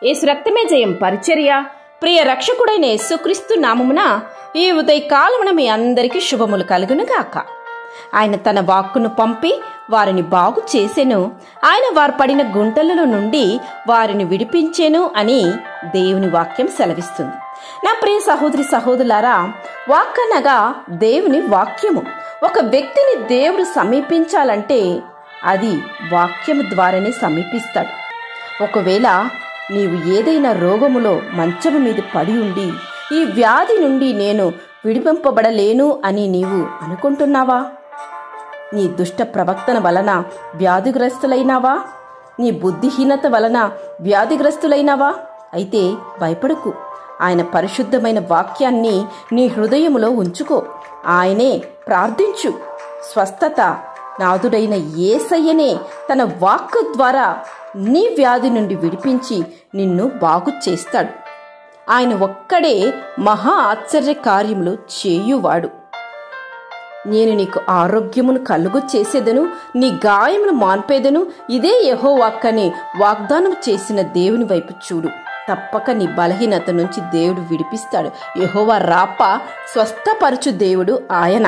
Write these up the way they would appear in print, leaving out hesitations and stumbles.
యేసు రక్తమే జయం పరిచర్య ప్రియ రక్షకుడైన యేసుక్రీస్తు నామమున ఈ ఉదయకాలమున మీ అందరికీ శుభములు కలుగును గాక. ఆయన తన వాక్కును పంపి వారిని బాగు చేసెను, ఆయన వారు పడిన గుంటలలో నుండి వారిని విడిపించెను అని దేవుని వాక్యం సెలవిస్తుంది. నా ప్రియ సహోదరి సహోదరులారా, వాక్కనగా దేవుని వాక్యము. ఒక వ్యక్తిని దేవుడు సమీపించాలంటే అది వాక్యము ద్వారానే సమీపిస్తాడు. ఒకవేళ నీవు ఏదైనా రోగములో మంచము మీద పడి ఉండి ఈ వ్యాధి నుండి నేను విడిపింపబడలేను అని నీవు అనుకుంటున్నావా? నీ దుష్ట ప్రవర్తన వలన వ్యాధిగ్రస్తులైనావా? నీ బుద్ధిహీనత వలన వ్యాధిగ్రస్తులైనావా? అయితే భయపడకు. ఆయన పరిశుద్ధమైన వాక్యాన్ని నీ హృదయములో ఉంచుకో. ఆయనే ప్రార్థించు. స్వస్థత నాథుడైన యేసయ్యనే తన వాక్కు ద్వారా నీ వ్యాధి నుండి విడిపించి నిన్ను బాగు చేస్తాడు. ఆయన ఒక్కడే మహా ఆశ్చర్య కార్యములు చేయువాడు. నేను నీకు ఆరోగ్యమును కలుగు చేసేదను, నీ గాయమును మాన్పేదను, ఇదే యెహోవాకని వాగ్దానం చేసిన దేవుని వైపు చూడు. తప్పక నీ బలహీనత నుంచి దేవుడు విడిపిస్తాడు. యెహోవా రాపా స్వస్థపరచు దేవుడు ఆయన.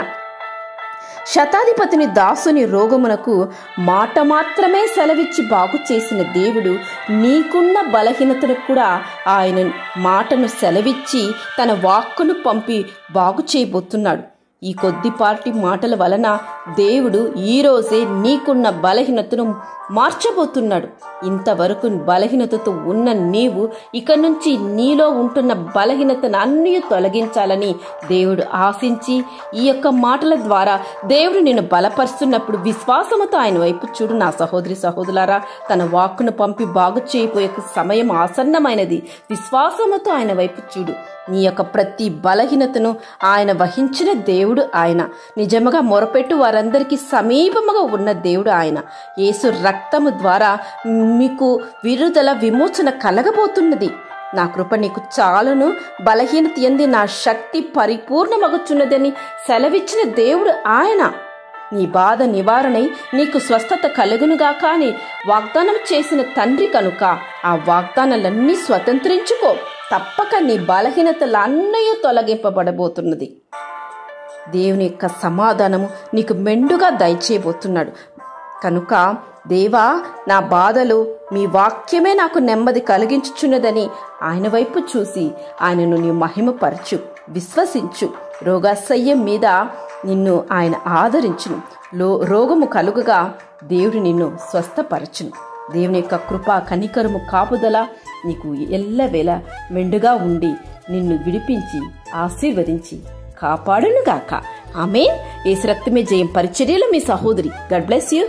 శతాధిపతిని దాసుని రోగమునకు మాట మాత్రమే సెలవిచ్చి బాగు చేసిన దేవుడు నీకున్న బలహీనతను కూడా ఆయన మాటను సెలవిచ్చి తన వాక్కును పంపి బాగు చేయబోతున్నాడు. ఈ కొద్దిపాటి మాటల వలన దేవుడు ఈరోజే నీకున్న బలహీనతను మార్చబోతున్నాడు. ఇంతవరకు బలహీనతతో ఉన్న నీవు ఇక నుంచి నీలో ఉంటున్న బలహీనతను అన్నీ తొలగించాలని దేవుడు ఆశించి ఈ యొక్క మాటల ద్వారా దేవుడు నిన్ను బలపరుస్తున్నప్పుడు విశ్వాసముతో ఆయన వైపు చూడు. నా సహోదరి సహోదరులారా, తన వాక్కును పంపి బాగు చేయబోయే సమయం ఆసన్నమైనది. విశ్వాసముతో ఆయన వైపు చూడు. నీ యొక్క ప్రతి బలహీనతను ఆయన వహించిన దేవుడు ఆయన. నిజముగా మొరపెట్టు వారందరికీ సమీపముగా ఉన్న దేవుడు ఆయన. యేసు రక్తము ద్వారా మీకు విడుదల విమోచన కలగబోతున్నది. నా కృప నీకు చాలును, బలహీనత యందు నా శక్తి పరిపూర్ణమగుచున్నదని సెలవిచ్చిన దేవుడు ఆయన. నీ బాధ నివారణై నీకు స్వస్థత కలుగునుగాక అని వాగ్దానం చేసిన తండ్రి కనుక ఆ వాగ్దానాలన్నీ స్వతంత్రించుకో. తప్పక నీ బలహీనతలన్నీ తొలగింపబడబోతున్నది. దేవుని యొక్క సమాధానము నీకు మెండుగా దయచేయబోతున్నాడు. కనుక దేవా, నా బాధలు మీ వాక్యమే నాకు నెమ్మది కలిగించుచున్నదని ఆయన వైపు చూసి ఆయనను నీ మహిమపరచు. విశ్వసించు. రోగాశయ్యం మీద నిన్ను ఆయన ఆదరించును. రోగము కలుగుగా దేవుడు నిన్ను స్వస్థపరచును. దేవుని యొక్క కృప కనికరము కాపుదల నీకు ఎల్లవేళ మెండుగా ఉండి నిన్ను విడిపించి ఆశీర్వదించి కాపాడునుగాక. ఆమేన్. యేసు రక్తమే జయం పరిచర్యలో మీ సహోదరి. God bless you.